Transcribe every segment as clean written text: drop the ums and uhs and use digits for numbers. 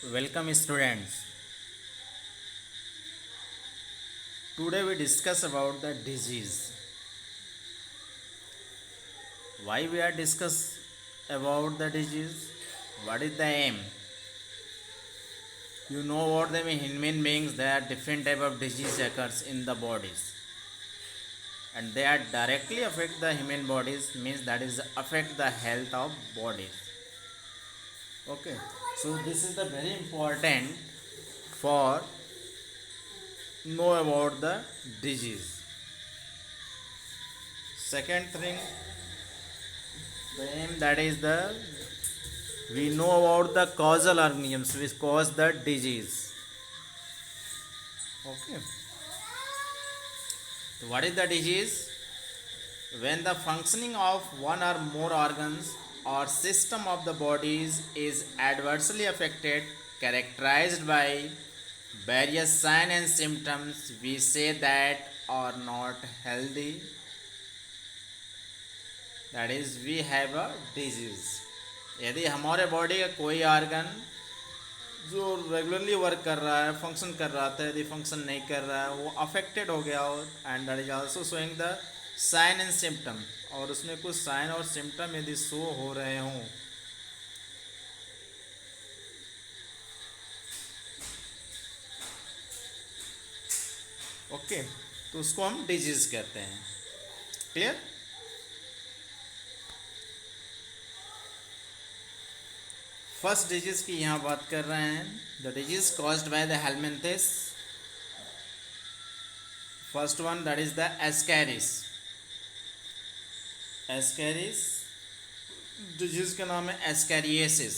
Welcome students. Today we discuss about the disease. Why we are discuss about the disease? What is the aim? You know what the human beings there are different type of disease occurs in the bodies and they are directly affect the human bodies means that is affect the health of bodies. Okay. So this is the very important for know about the disease. Second thing, the aim that is the we know about the causal organisms which cause the disease. Okay. So what is the disease? When the functioning of one or more organs or system of the bodies is adversely affected, characterized by various signs and symptoms, we say that are not healthy. That is, we have a disease. यदि हमारे body का कोई organ जो regularly work कर रहा है function कर रहा था यदि फंक्शन नहीं कर रहा है वो अफेक्टेड हो गया हो and that is also showing the sign and symptom और उसमें कुछ साइन और सिम्टम यदि शो हो रहे हों ओके तो उसको हम डिजीज कहते हैं. क्लियर. फर्स्ट डिजीज की यहाँ बात कर रहे हैं. The disease caused by the helminths. First one that is the ascaris. Ascaris disease का नाम है ascariasis.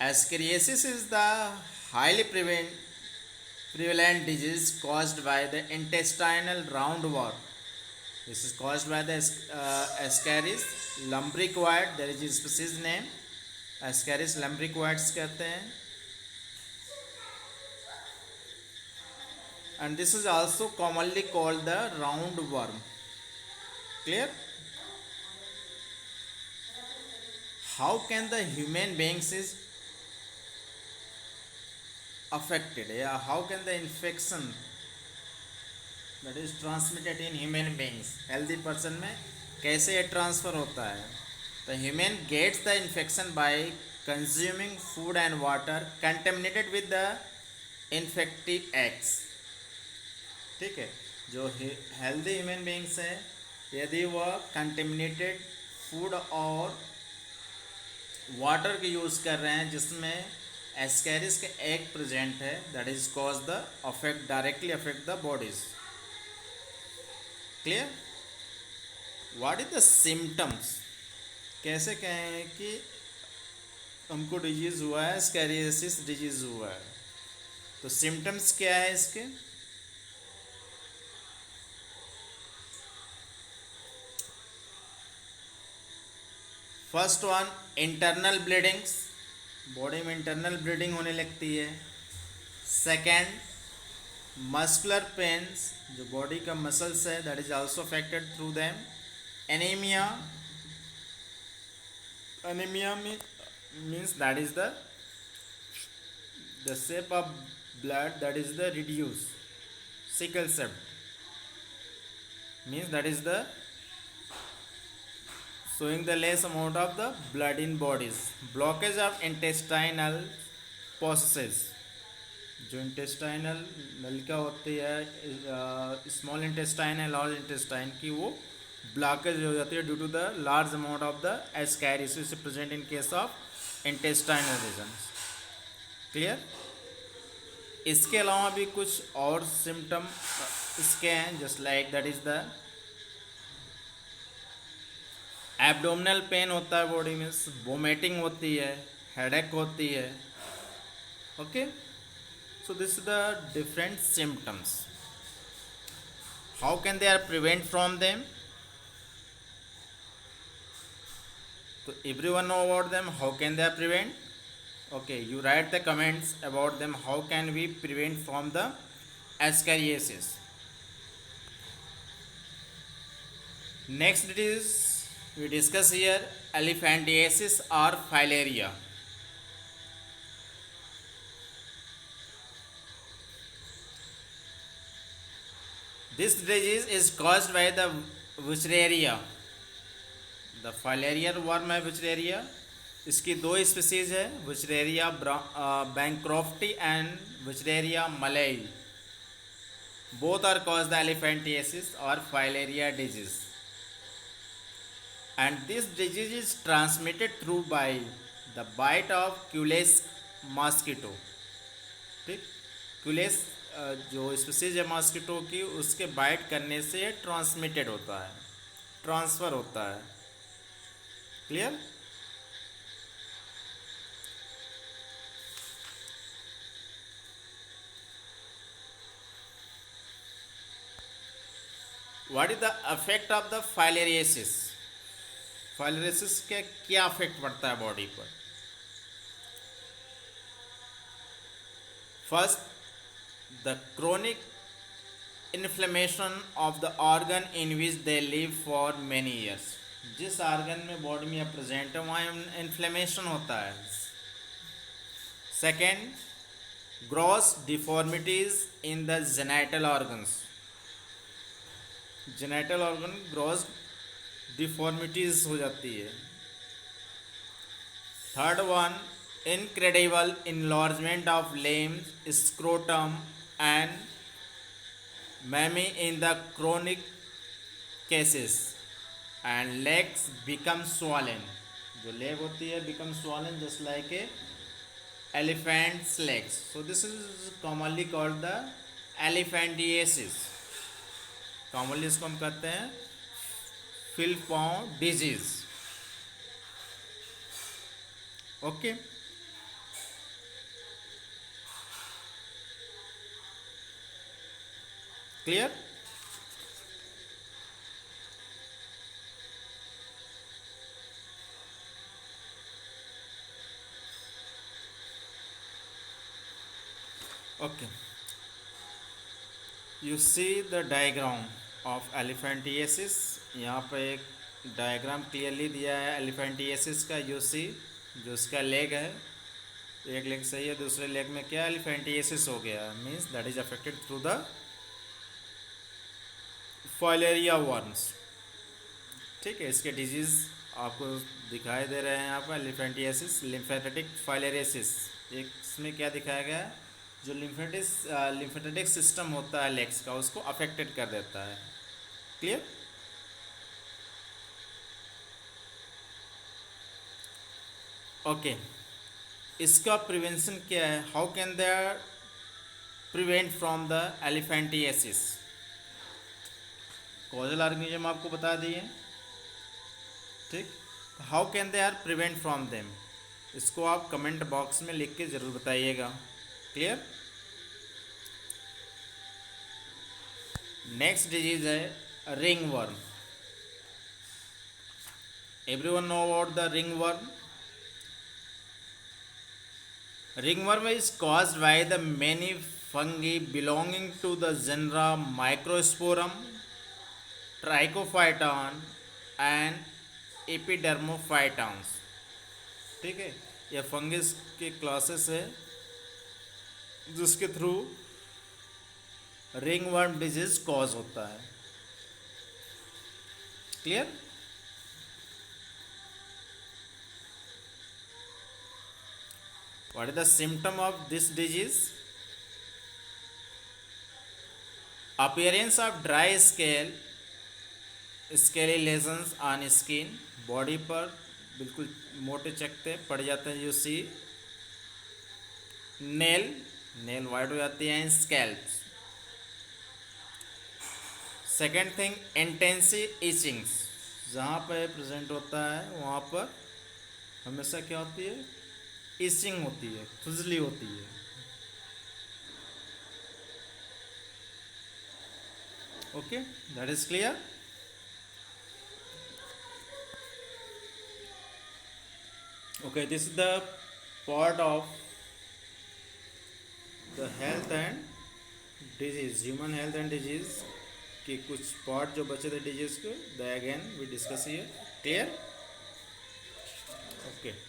Ascariasis is the highly prevalent disease caused by the intestinal roundworm. This is caused by the Ascaris lumbricoides. There is a species name Ascaris lumbricoides कहते हैं. And this is also commonly called the roundworm. Clear? How can the human beings is affected? Yeah, how can the infection that is transmitted in human beings healthy person में कैसे ये transfer होता है? The human gets the infection by consuming food and water contaminated with the infective eggs. ठीक है. जो healthy human beings है यदि वह कंटेमिनेटेड फूड और वाटर के यूज़ कर रहे हैं जिसमें एस्कैरिस के एग प्रेजेंट है that is cause the affect directly affect the bodies. Clear. What is the symptoms? कैसे कहें कि हमको डिजीज़ हुआ है एस्कैरियोसिस डिजीज़ हुआ है. तो सिम्टम्स क्या है इसके? First one internal bleedings. Body में इंटरनल ब्लीडिंग होने लगती है. Second muscular pains. जो बॉडी का मसल्स है that is also affected through them. Anaemia. Anaemia means that is the shape of blood that is the reduce. Sickle cell means that is the showing the less amount of the blood in bodies. Blockage of intestinal processes. जो intestinal नलिका होती है small intestine है large intestine की वो blockage हो जाती है due to the large amount of the ascaris is present in case of intestinal regions. Clear. इसके अलावा भी कुछ और सिम्टम इसके हैं just like that is the abdominal pain होता है बॉडी में. वोमिटिंग होती है. हेडेक होती है. Okay. So this the different symptoms. How can they are prevent from them? तो everyone know about them. How can they are prevent? Okay, you write the comments about them. How can we prevent from the ascariasis? Next it is we discuss here elephantiasis or filaria. This disease is caused by the Wuchereria. The filarial worm है Wuchereria. इसकी दो species है, विचरेरिया bancrofti and Wuchereria malayi. Both are cause the elephantiasis और filaria disease. And this disease is transmitted through by the bite of Culex mosquito. ठीक, Culex जो species है mosquito की, उसके बाइट करने से ट्रांसमिटेड होता है, ट्रांसफ़र होता है. Clear? What is the affect of the filariasis? Filariasis के क्या अफेक्ट पड़ता है बॉडी पर? First, the chronic inflammation of the organ in which they live for many years. जिस ऑर्गन में बॉडी में प्रेजेंट है वहाँ इन्फ्लेमेशन होता है. Second, gross deformities in the genital organs. Genital organ gross deformities हो जाती है. Third one, incredible enlargement of limbs, scrotum and mammae in the chronic cases. And legs become swollen. जो leg होती है become swollen just like a elephant's legs. So this is commonly called the elephantiasis. commonly इसको हम कहते हैं Filipon disease. Okay, clear? Okay, you see the diagram of elephantiasis. यहाँ पे एक डायग्राम क्लियरली दिया है एलिफेंटिएसिस का. यू सी, जो उसका लेग है, एक लेग सही है, दूसरे लेग में क्या एलिफेंटिएसिस हो गया, means that is affected through the filaria worms. ठीक है, इसके डिजीज आपको दिखाई दे रहे हैं यहाँ पर. एलिफेंटिएसिस, लिम्फेटिक फाइलेरियासिस. एक इसमें क्या दिखाया गया है, जो लिम्फेटिक सिस्टम होता है लेग्स का, उसको अफेक्टेड कर देता है. क्लियर? ओके, इसका प्रिवेंशन क्या है? How can they prevent from the elephantiasis? Causal organism आपको बता दिए. ठीक, how can they are prevent from them? इसको आप कमेंट बॉक्स में लिख के ज़रूर बताइएगा. क्लियर? नेक्स्ट डिजीज है ringworm. Everyone know about the ringworm. Ringworm is caused by the many fungi belonging to the genera Microsporum, Trichophyton and Epidermophytons. ठीक है, यह फंगस के क्लासेस है जिसके थ्रू रिंगवर्म डिजीज कॉज होता है. Clear? What is the symptom of this disease? Appearance of dry scale, scaly lesions on skin. Body पर बिल्कुल मोटे चकते पड़ जाते हैं. यू सी, नेल वाइट हो जाती हैं. Scalps. Second thing, intensive itchings. जहाँ पर प्रेजेंट होता है वहाँ पर हमेशा क्या होती है, इचिंग होती है, खुजली होती है. Okay, that is clear. Okay, this is the part of the health and disease, human health and disease के कुछ पार्ट जो बचे थे डिजीज के, the again we discuss here. Clear? Okay.